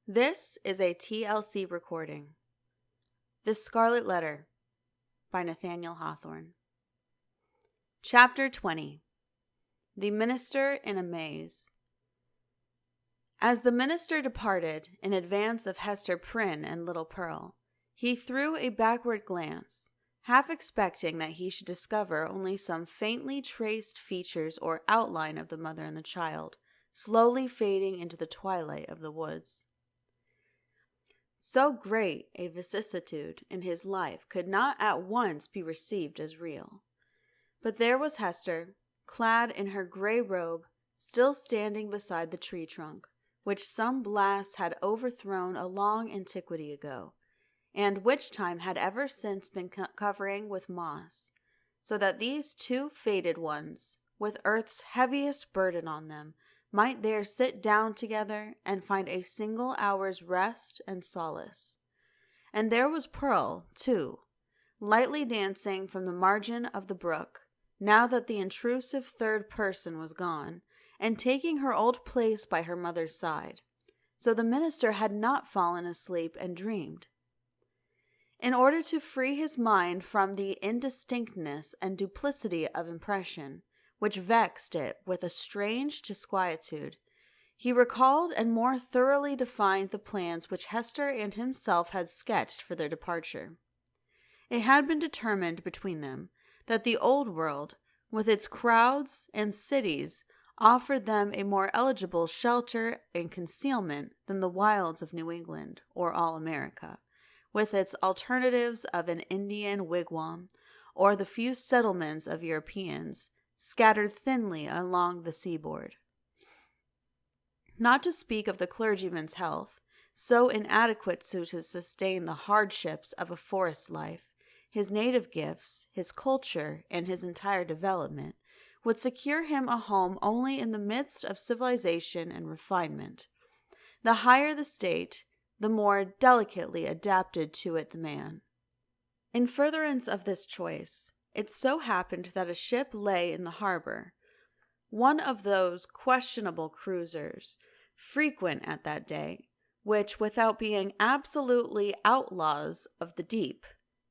This is a TLC recording. The Scarlet Letter by Nathaniel Hawthorne. Chapter 20. The Minister in a Maze. As the minister departed in advance of Hester Prynne and little Pearl, he threw a backward glance, half expecting that he should discover only some faintly traced features or outline of the mother and the child, slowly fading into the twilight of the woods. So great a vicissitude in his life could not at once be received as real. But there was Hester, clad in her gray robe, still standing beside the tree trunk, which some blast had overthrown a long antiquity ago, and which time had ever since been covering with moss, so that these two faded ones, with earth's heaviest burden on them, might there sit down together and find a single hour's rest and solace. And there was Pearl, too, lightly dancing from the margin of the brook, now that the intrusive third person was gone, and taking her old place by her mother's side. So the minister had not fallen asleep and dreamed. In order to free his mind from the indistinctness and duplicity of impression, which vexed it with a strange disquietude, he recalled and more thoroughly defined the plans which Hester and himself had sketched for their departure. It had been determined between them that the old world, with its crowds and cities, offered them a more eligible shelter and concealment than the wilds of New England or all America, with its alternatives of an Indian wigwam or the few settlements of Europeans scattered thinly along the seaboard. Not to speak of the clergyman's health, so inadequate to sustain the hardships of a forest life, his native gifts, his culture, and his entire development would secure him a home only in the midst of civilization and refinement. The higher the state, the more delicately adapted to it the man. In furtherance of this choice, it so happened that a ship lay in the harbor, one of those questionable cruisers, frequent at that day, which, without being absolutely outlaws of the deep,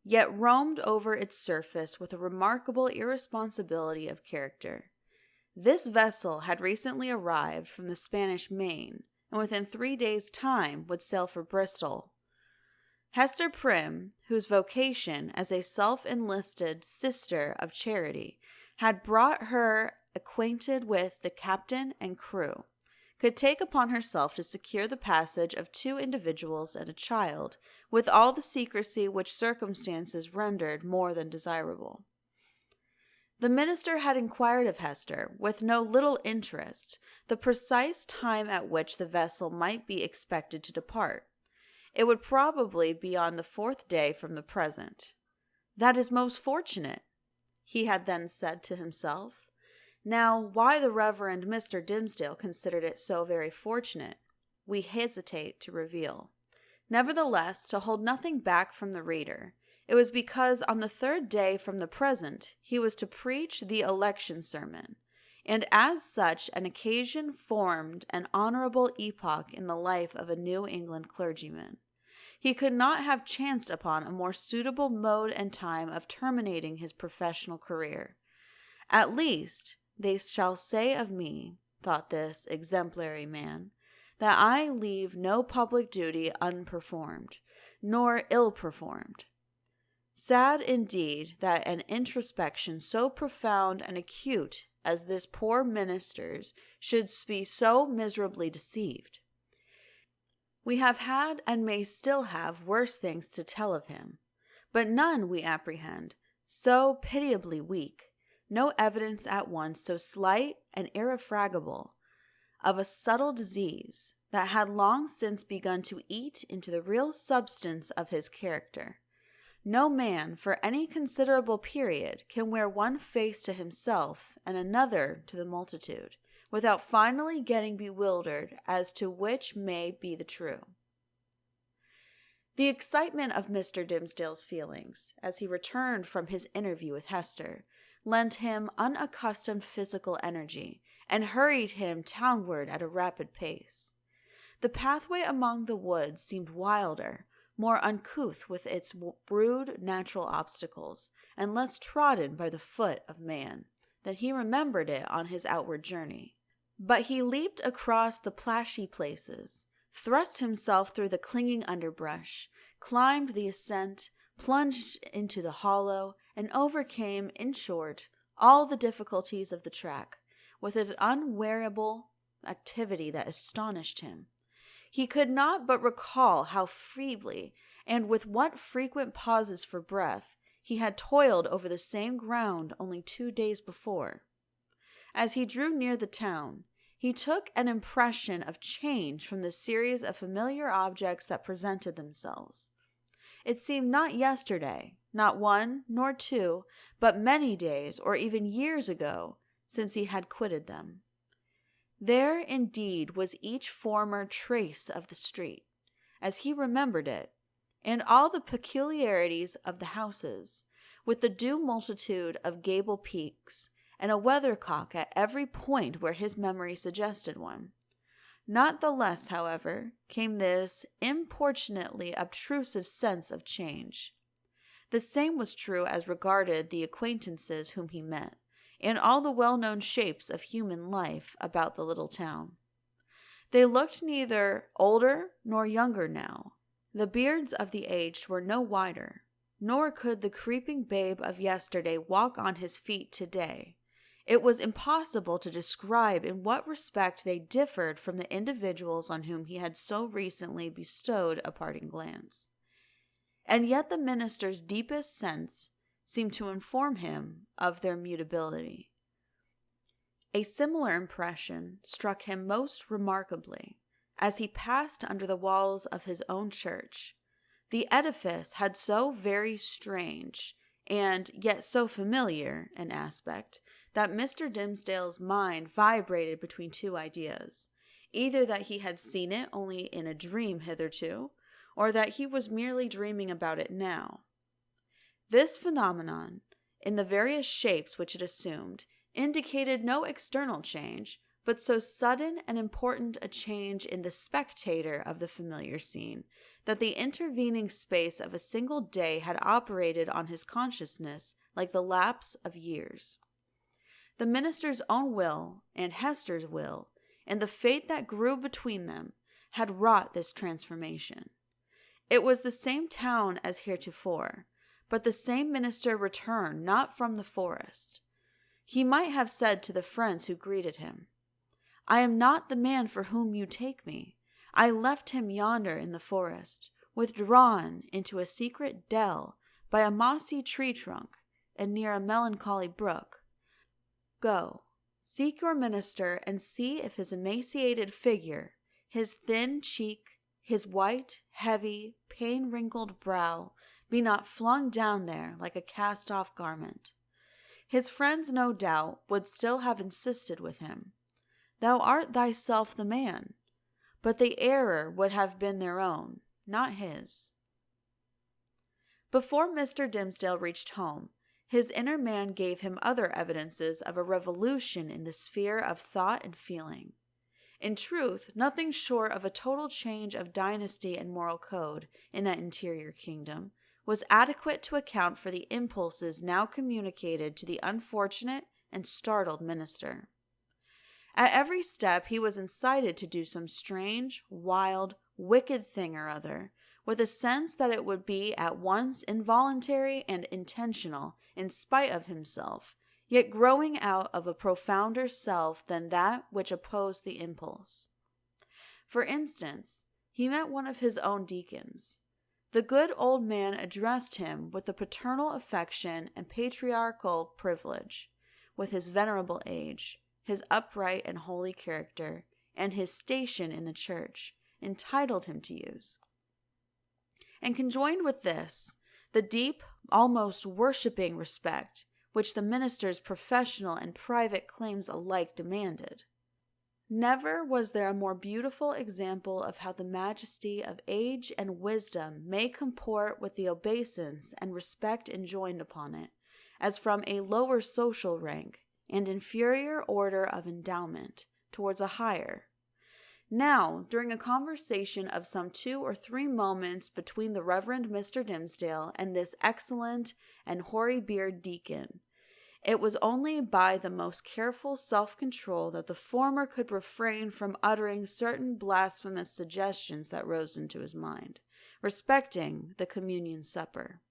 yet roamed over its surface with a remarkable irresponsibility of character. This vessel had recently arrived from the Spanish Main, and within 3 days' time would sail for Bristol. Hester Prynne, whose vocation as a self-enlisted sister of charity had brought her acquainted with the captain and crew, could take upon herself to secure the passage of 2 individuals and a child, with all the secrecy which circumstances rendered more than desirable. The minister had inquired of Hester, with no little interest, the precise time at which the vessel might be expected to depart. It would probably be on the 4th day from the present. "That is most fortunate," he had then said to himself. Now, why the Reverend Mr. Dimmesdale considered it so very fortunate, we hesitate to reveal. Nevertheless, to hold nothing back from the reader, it was because on the 3rd day from the present he was to preach the election sermon, and as such an occasion formed an honorable epoch in the life of a New England clergyman. He could not have chanced upon a more suitable mode and time of terminating his professional career. At least, they shall say of me, thought this exemplary man, that I leave no public duty unperformed, nor ill-performed. Sad indeed that an introspection so profound and acute as this poor minister's should be so miserably deceived. We have had and may still have worse things to tell of him, but none, we apprehend, so pitiably weak, no evidence at once so slight and irrefragable of a subtle disease that had long since begun to eat into the real substance of his character. No man for any considerable period can wear one face to himself and another to the multitude, without finally getting bewildered as to which may be the true. The excitement of Mr. Dimmesdale's feelings, as he returned from his interview with Hester, lent him unaccustomed physical energy and hurried him townward at a rapid pace. The pathway among the woods seemed wilder, more uncouth with its rude natural obstacles, and less trodden by the foot of man than he remembered it on his outward journey. But he leaped across the plashy places, thrust himself through the clinging underbrush, climbed the ascent, plunged into the hollow, and overcame, in short, all the difficulties of the track, with an unweariable activity that astonished him. He could not but recall how feebly, and with what frequent pauses for breath, he had toiled over the same ground only 2 days before. As he drew near the town, he took an impression of change from the series of familiar objects that presented themselves. It seemed not yesterday, not 1 nor 2, but many days or even years ago since he had quitted them. There indeed was each former trace of the street, as he remembered it, and all the peculiarities of the houses, with the due multitude of gable peaks, and a weathercock at every point where his memory suggested one. Not the less, however, came this importunately obtrusive sense of change. The same was true as regarded the acquaintances whom he met, and all the well-known shapes of human life about the little town. They looked neither older nor younger now. The beards of the aged were no wider, nor could the creeping babe of yesterday walk on his feet today. It was impossible to describe in what respect they differed from the individuals on whom he had so recently bestowed a parting glance. And yet the minister's deepest sense seemed to inform him of their mutability. A similar impression struck him most remarkably as he passed under the walls of his own church. The edifice had so very strange, and yet so familiar, an aspect, that Mr. Dimmesdale's mind vibrated between 2 ideas, either that he had seen it only in a dream hitherto, or that he was merely dreaming about it now. This phenomenon, in the various shapes which it assumed, indicated no external change, but so sudden and important a change in the spectator of the familiar scene, that the intervening space of a single day had operated on his consciousness like the lapse of years. The minister's own will and Hester's will, and the fate that grew between them, had wrought this transformation. It was the same town as heretofore, but the same minister returned not from the forest. He might have said to the friends who greeted him, "I am not the man for whom you take me. I left him yonder in the forest, withdrawn into a secret dell by a mossy tree trunk and near a melancholy brook. Go, seek your minister and see if his emaciated figure, his thin cheek, his white, heavy, pain-wrinkled brow be not flung down there like a cast-off garment." His friends, no doubt, would still have insisted with him, "Thou art thyself the man," but the error would have been their own, not his. Before Mr. Dimmesdale reached home, his inner man gave him other evidences of a revolution in the sphere of thought and feeling. In truth, nothing short of a total change of dynasty and moral code in that interior kingdom was adequate to account for the impulses now communicated to the unfortunate and startled minister. At every step he was incited to do some strange, wild, wicked thing or other, with a sense that it would be at once involuntary and intentional in spite of himself, yet growing out of a profounder self than that which opposed the impulse. For instance, he met one of his own deacons. The good old man addressed him with the paternal affection and patriarchal privilege, with his venerable age, his upright and holy character, and his station in the church, entitled him to use. And conjoined with this, the deep, almost worshipping respect which the minister's professional and private claims alike demanded. Never was there a more beautiful example of how the majesty of age and wisdom may comport with the obeisance and respect enjoined upon it, as from a lower social rank and inferior order of endowment towards a higher. Now, during a conversation of some 2 or 3 moments between the Reverend Mr. Dimmesdale and this excellent and hoary-bearded deacon, it was only by the most careful self-control that the former could refrain from uttering certain blasphemous suggestions that rose into his mind, respecting the communion supper.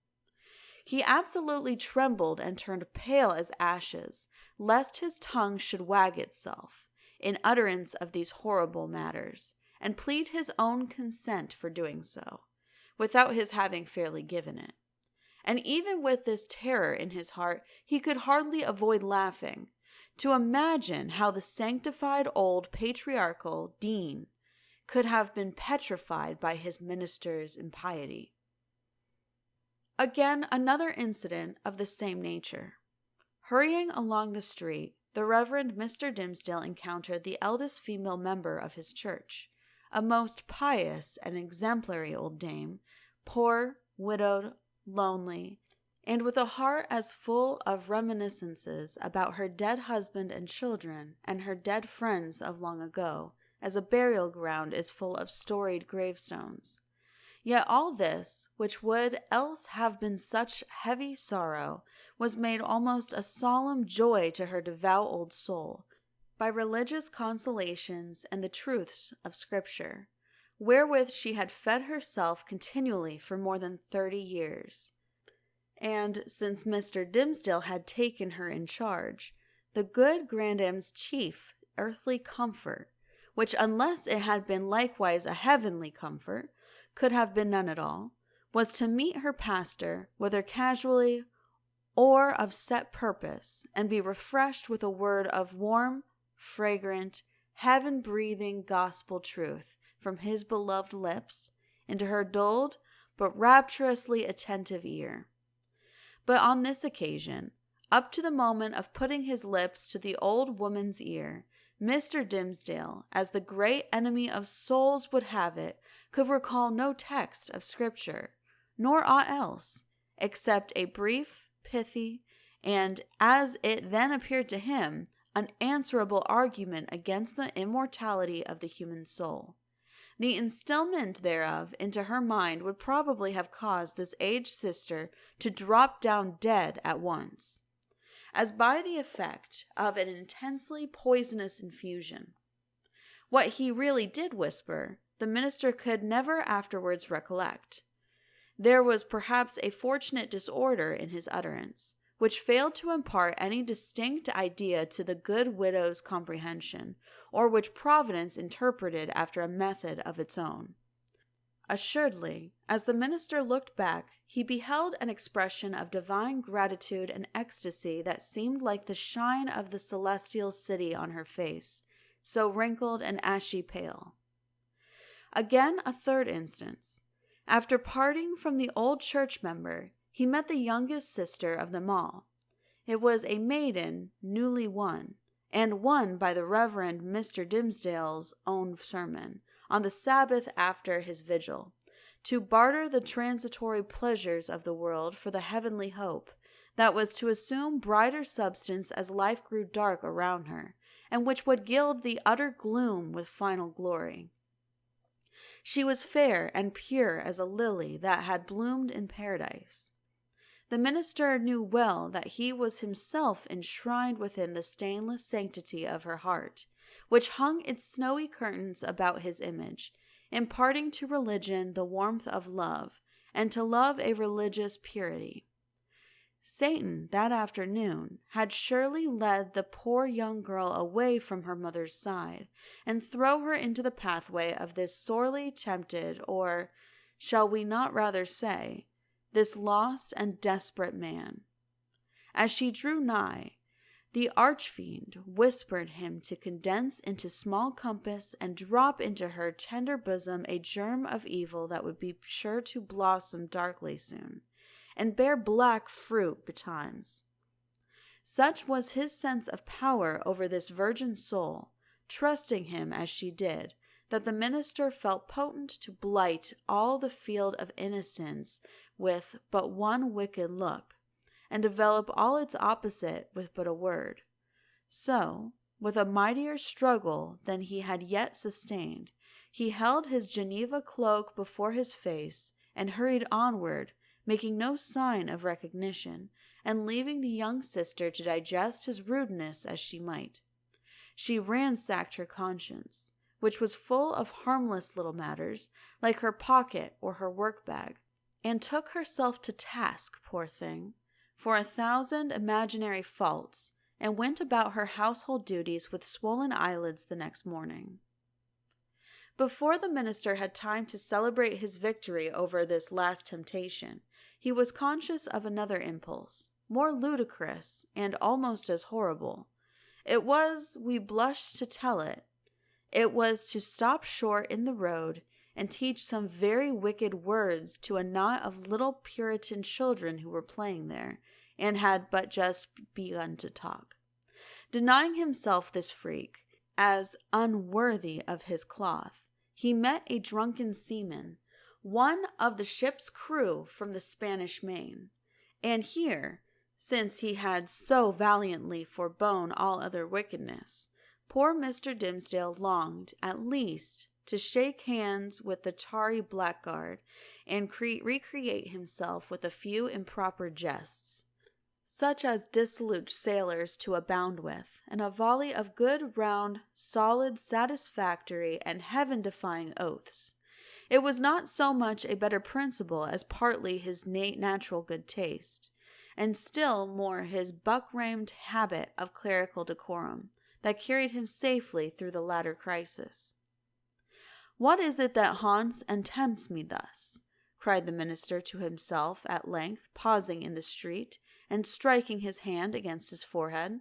He absolutely trembled and turned pale as ashes, lest his tongue should wag itself, in utterance of these horrible matters, and plead his own consent for doing so, without his having fairly given it. And even with this terror in his heart, he could hardly avoid laughing, to imagine how the sanctified old patriarchal dean could have been petrified by his minister's impiety. Again, another incident of the same nature. Hurrying along the street, the Reverend Mr. Dimmesdale encountered the eldest female member of his church, a most pious and exemplary old dame, poor, widowed, lonely, and with a heart as full of reminiscences about her dead husband and children and her dead friends of long ago as a burial ground is full of storied gravestones. Yet all this, which would else have been such heavy sorrow, was made almost a solemn joy to her devout old soul by religious consolations and the truths of Scripture, wherewith she had fed herself continually for more than 30 years. And since Mr. Dimmesdale had taken her in charge, the good grandam's chief earthly comfort, which unless it had been likewise a heavenly comfort, could have been none at all, was to meet her pastor, whether casually or of set purpose, and be refreshed with a word of warm, fragrant, heaven-breathing gospel truth from his beloved lips into her dulled but rapturously attentive ear. But on this occasion, up to the moment of putting his lips to the old woman's ear, Mr. Dimmesdale, as the great enemy of souls would have it, could recall no text of Scripture, nor aught else, except a brief, pithy, and, as it then appeared to him, unanswerable argument against the immortality of the human soul. The instillment thereof into her mind would probably have caused this aged sister to drop down dead at once, as by the effect of an intensely poisonous infusion. What he really did whisper, the minister could never afterwards recollect. There was perhaps a fortunate disorder in his utterance, which failed to impart any distinct idea to the good widow's comprehension, or which Providence interpreted after a method of its own. Assuredly, as the minister looked back, he beheld an expression of divine gratitude and ecstasy that seemed like the shine of the celestial city on her face, so wrinkled and ashy pale. Again, a third instance. After parting from the old church member, he met the youngest sister of them all. It was a maiden newly won, and won by the Reverend Mr. Dimmesdale's own sermon, on the Sabbath after his vigil, to barter the transitory pleasures of the world for the heavenly hope that was to assume brighter substance as life grew dark around her, and which would gild the utter gloom with final glory. She was fair and pure as a lily that had bloomed in paradise. The minister knew well that he was himself enshrined within the stainless sanctity of her heart, which hung its snowy curtains about his image, imparting to religion the warmth of love, and to love a religious purity. Satan, that afternoon, had surely led the poor young girl away from her mother's side, and thrown her into the pathway of this sorely tempted, or, shall we not rather say, this lost and desperate man. As she drew nigh, the archfiend whispered him to condense into small compass and drop into her tender bosom a germ of evil that would be sure to blossom darkly soon, and bear black fruit betimes. Such was his sense of power over this virgin soul, trusting him as she did, that the minister felt potent to blight all the field of innocence with but one wicked look, and develop all its opposite with but a word. So, with a mightier struggle than he had yet sustained, he held his Geneva cloak before his face and hurried onward, making no sign of recognition, and leaving the young sister to digest his rudeness as she might. She ransacked her conscience, which was full of harmless little matters, like her pocket or her work-bag, and took herself to task, poor thing, for 1,000 imaginary faults, and went about her household duties with swollen eyelids the next morning. Before the minister had time to celebrate his victory over this last temptation, he was conscious of another impulse, more ludicrous and almost as horrible. It was, we blush to tell it, it was to stop short in the road and teach some very wicked words to a knot of little Puritan children who were playing there, and had but just begun to talk. Denying himself this freak, as unworthy of his cloth, he met a drunken seaman, one of the ship's crew from the Spanish Main, and here, since he had so valiantly forbone all other wickedness, poor Mr. Dimmesdale longed, at least, to shake hands with the tarry blackguard, and recreate himself with a few improper jests, such as dissolute sailors to abound with, and a volley of good, round, solid, satisfactory, and heaven-defying oaths. It was not so much a better principle as partly his natural good taste, and still more his buck-ramed habit of clerical decorum, that carried him safely through the latter crisis. "What is it that haunts and tempts me thus?" cried the minister to himself at length, pausing in the street, and striking his hand against his forehead.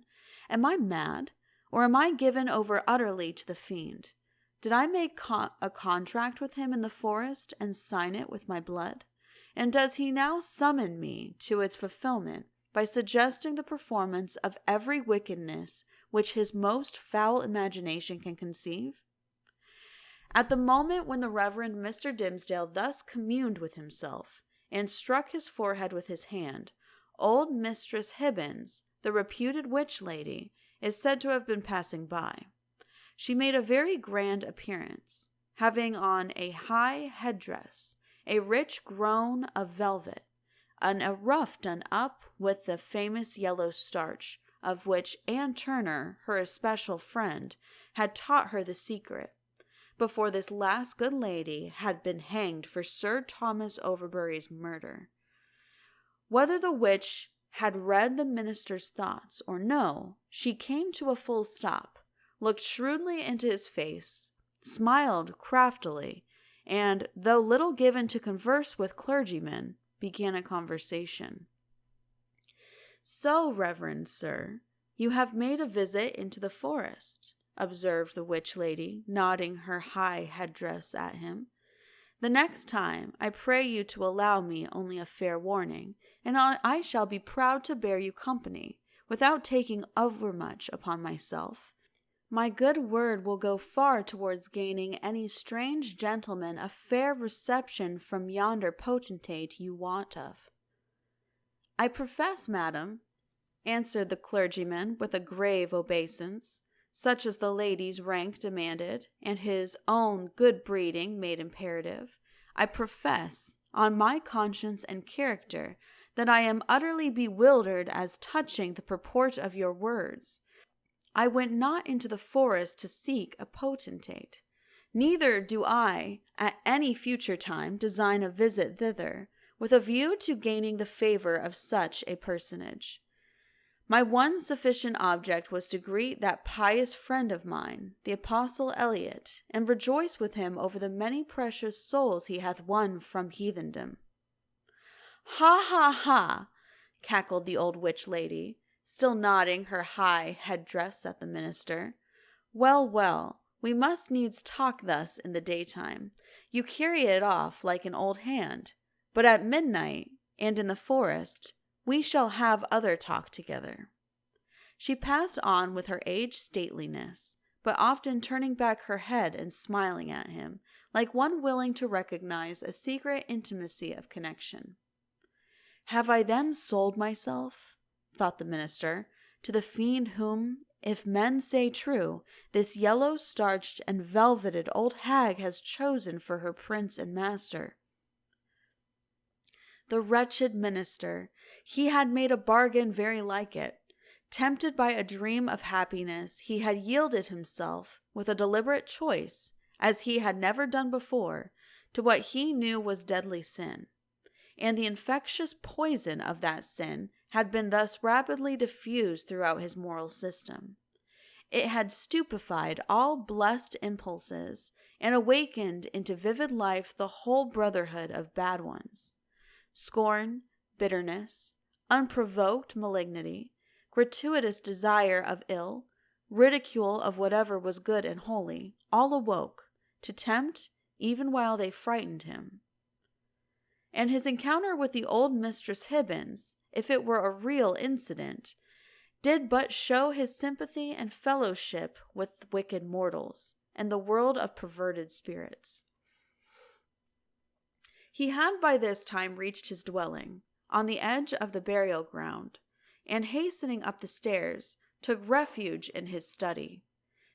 "Am I mad, or am I given over utterly to the fiend? Did I make a contract with him in the forest, and sign it with my blood? And does he now summon me to its fulfillment by suggesting the performance of every wickedness which his most foul imagination can conceive?" At the moment when the Reverend Mr. Dimmesdale thus communed with himself, and struck his forehead with his hand, old Mistress Hibbins, the reputed witch lady, is said to have been passing by. She made a very grand appearance, having on a high headdress, a rich gown of velvet, and a ruff done up with the famous yellow starch, of which Anne Turner, her especial friend, had taught her the secret, before this last good lady had been hanged for Sir Thomas Overbury's murder. Whether the witch had read the minister's thoughts or no, she came to a full stop, looked shrewdly into his face, smiled craftily, and, though little given to converse with clergymen, began a conversation. "So, reverend sir, you have made a visit into the forest," observed the witch lady, nodding her high headdress at him. "The next time I pray you to allow me only a fair warning, and I shall be proud to bear you company, without taking overmuch upon myself. My good word will go far towards gaining any strange gentleman a fair reception from yonder potentate you wot of." "I profess, madam," answered the clergyman with a grave obeisance, such as the lady's rank demanded, and his own good breeding made imperative, "I profess, on my conscience and character, that I am utterly bewildered as touching the purport of your words. I went not into the forest to seek a potentate. Neither do I, at any future time, design a visit thither, with a view to gaining the favor of such a personage. My one sufficient object was to greet that pious friend of mine, the Apostle Eliot, and rejoice with him over the many precious souls he hath won from heathendom." "Ha, ha, ha!" cackled the old witch lady, still nodding her high headdress at the minister. "Well, well, we must needs talk thus in the daytime. You carry it off like an old hand. But at midnight, and in the forest, we shall have other talk together." She passed on with her aged stateliness, but often turning back her head and smiling at him, like one willing to recognize a secret intimacy of connection. Have I then sold myself, thought the minister, to the fiend whom, if men say true, this yellow-starched and velveted old hag has chosen for her prince and master? The wretched minister, he had made a bargain very like it. Tempted by a dream of happiness, he had yielded himself, with a deliberate choice, as he had never done before, to what he knew was deadly sin. And the infectious poison of that sin had been thus rapidly diffused throughout his moral system. It had stupefied all blessed impulses and awakened into vivid life the whole brotherhood of bad ones. Scorn, bitterness, unprovoked malignity, gratuitous desire of ill, ridicule of whatever was good and holy, all awoke, to tempt even while they frightened him. And his encounter with the old Mistress Hibbins, if it were a real incident, did but show his sympathy and fellowship with wicked mortals and the world of perverted spirits. He had by this time reached his dwelling, on the edge of the burial ground, and hastening up the stairs, took refuge in his study.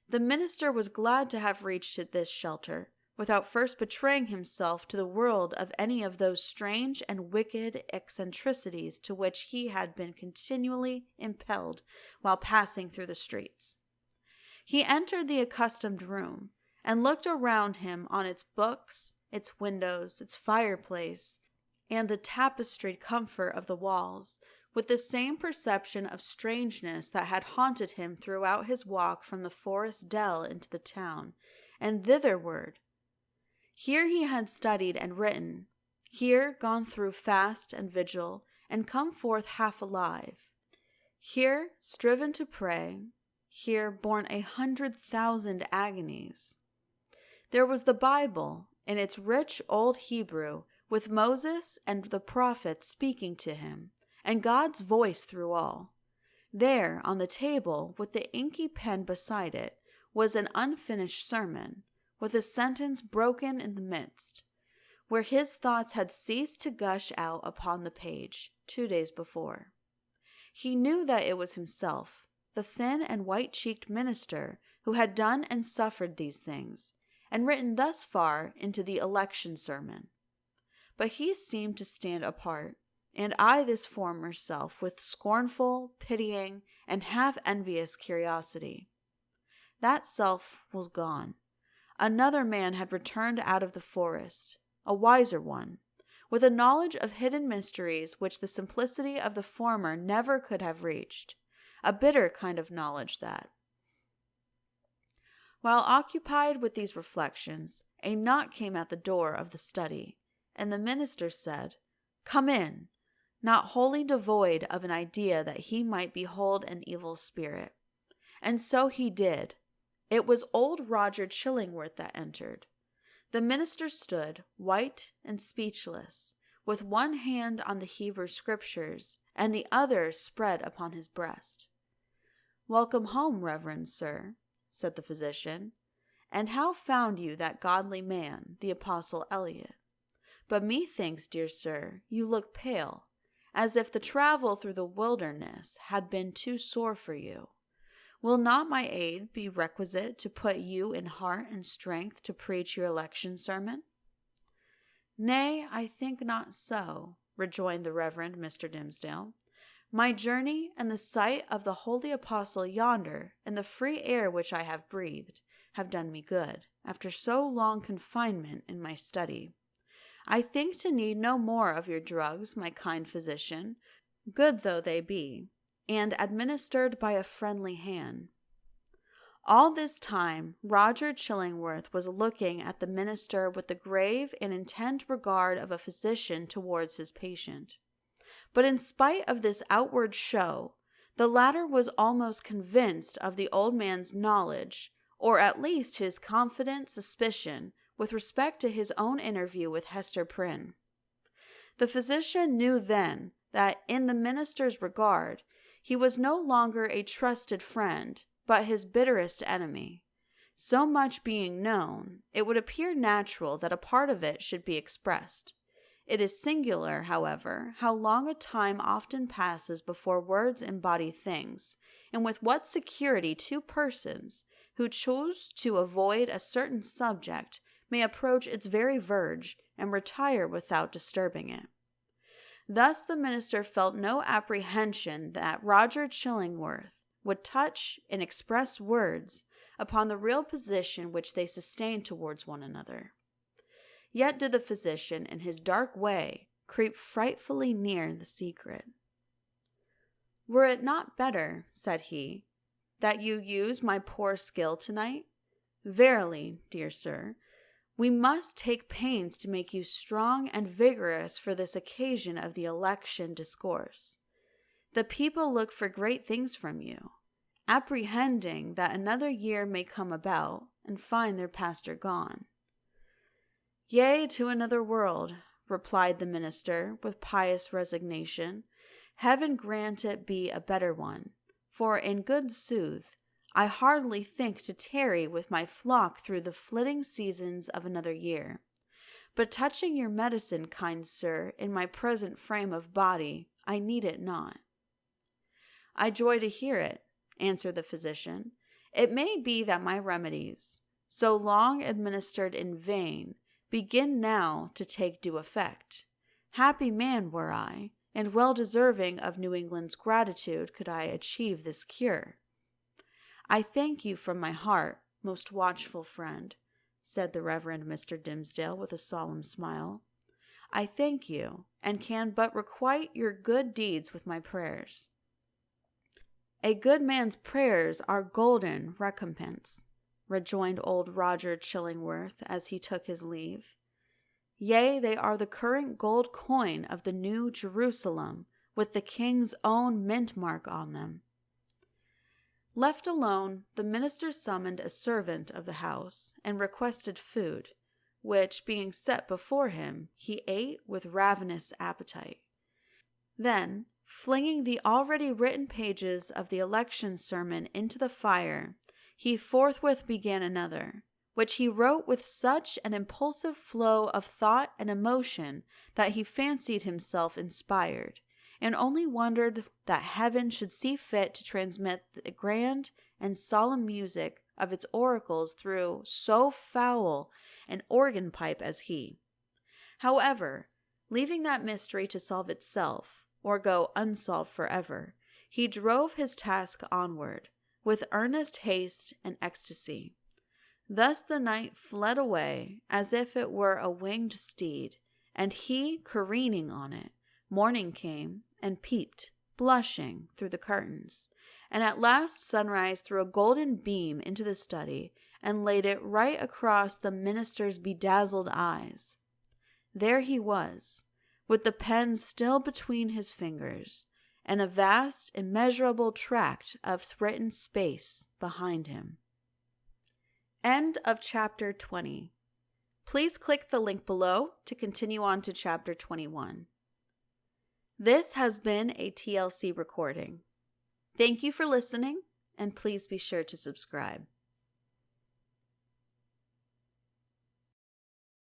The minister was glad to have reached this shelter, without first betraying himself to the world of any of those strange and wicked eccentricities to which he had been continually impelled while passing through the streets. He entered the accustomed room, and looked around him on its books, its windows, its fireplace, and the tapestried comfort of the walls, with the same perception of strangeness that had haunted him throughout his walk from the forest dell into the town, and thitherward. Here he had studied and written, here gone through fast and vigil, and come forth half alive, here striven to pray, here borne 100,000 agonies. There was the Bible, in its rich old Hebrew, with Moses and the prophets speaking to him, and God's voice through all. There, on the table, with the inky pen beside it, was an unfinished sermon, with a sentence broken in the midst, where his thoughts had ceased to gush out upon the page 2 days before. He knew that it was himself, the thin and white-cheeked minister, who had done and suffered these things, and written thus far into the election sermon. But he seemed to stand apart, and eye this former self with scornful, pitying, and half-envious curiosity. That self was gone. Another man had returned out of the forest, a wiser one, with a knowledge of hidden mysteries which the simplicity of the former never could have reached, a bitter kind of knowledge that. While occupied with these reflections, a knock came at the door of the study, and the minister said, "Come in," not wholly devoid of an idea that he might behold an evil spirit. And so he did. It was old Roger Chillingworth that entered. The minister stood, white and speechless, with one hand on the Hebrew Scriptures, and the other spread upon his breast. "Welcome home, reverend sir," said the physician. "And how found you that godly man, the Apostle Eliot? But methinks, dear sir, you look pale, as if the travel through the wilderness had been too sore for you. Will not my aid be requisite to put you in heart and strength to preach your election sermon?" "Nay, I think not so," rejoined the Reverend Mr. Dimsdale. "My journey and the sight of the holy apostle yonder and the free air which I have breathed have done me good, after so long confinement in my study. I think to need no more of your drugs, my kind physician, good though they be, and administered by a friendly hand." All this time, Roger Chillingworth was looking at the minister with the grave and intent regard of a physician towards his patient. But in spite of this outward show, the latter was almost convinced of the old man's knowledge, or at least his confident suspicion, with respect to his own interview with Hester Prynne. The physician knew then that in the minister's regard, he was no longer a trusted friend, but his bitterest enemy. So much being known, it would appear natural that a part of it should be expressed. It is singular, however, how long a time often passes before words embody things, and with what security two persons, who choose to avoid a certain subject, may approach its very verge and retire without disturbing it. Thus the minister felt no apprehension that Roger Chillingworth would touch in express words upon the real position which they sustained towards one another. Yet did the physician, in his dark way, creep frightfully near the secret. "Were it not better," said he, "that you use my poor skill tonight? Verily, dear sir, we must take pains to make you strong and vigorous for this occasion of the election discourse. The people look for great things from you, apprehending that another year may come about and find their pastor gone." "Yea, to another world," replied the minister with pious resignation. "Heaven grant it be a better one, for in good sooth, I hardly think to tarry with my flock through the flitting seasons of another year. But touching your medicine, kind sir, in my present frame of body, I need it not." "I joy to hear it," answered the physician. "It may be that my remedies, so long administered in vain, begin now to take due effect. Happy man were I, and well deserving of New England's gratitude could I achieve this cure." "I thank you from my heart, most watchful friend," said the Reverend Mr. Dimsdale with a solemn smile. "I thank you, and can but requite your good deeds with my prayers." "A good man's prayers are golden recompense," rejoined old Roger Chillingworth as he took his leave. "Yea, they are the current gold coin of the New Jerusalem, with the king's own mint mark on them." Left alone, the minister summoned a servant of the house and requested food, which, being set before him, he ate with ravenous appetite. Then, flinging the already written pages of the election sermon into the fire, he forthwith began another, which he wrote with such an impulsive flow of thought and emotion that he fancied himself inspired, and only wondered that heaven should see fit to transmit the grand and solemn music of its oracles through so foul an organ pipe as he. However, leaving that mystery to solve itself, or go unsolved forever, he drove his task onward, with earnest haste and ecstasy. Thus the night fled away as if it were a winged steed, and he careening on it. Morning came and peeped, blushing, through the curtains, and at last sunrise threw a golden beam into the study and laid it right across the minister's bedazzled eyes. There he was, with the pen still between his fingers, and a vast, immeasurable tract of written space behind him. End of chapter 20. Please click the link below to continue on to chapter 21. This has been a TLC recording. Thank you for listening, and please be sure to subscribe.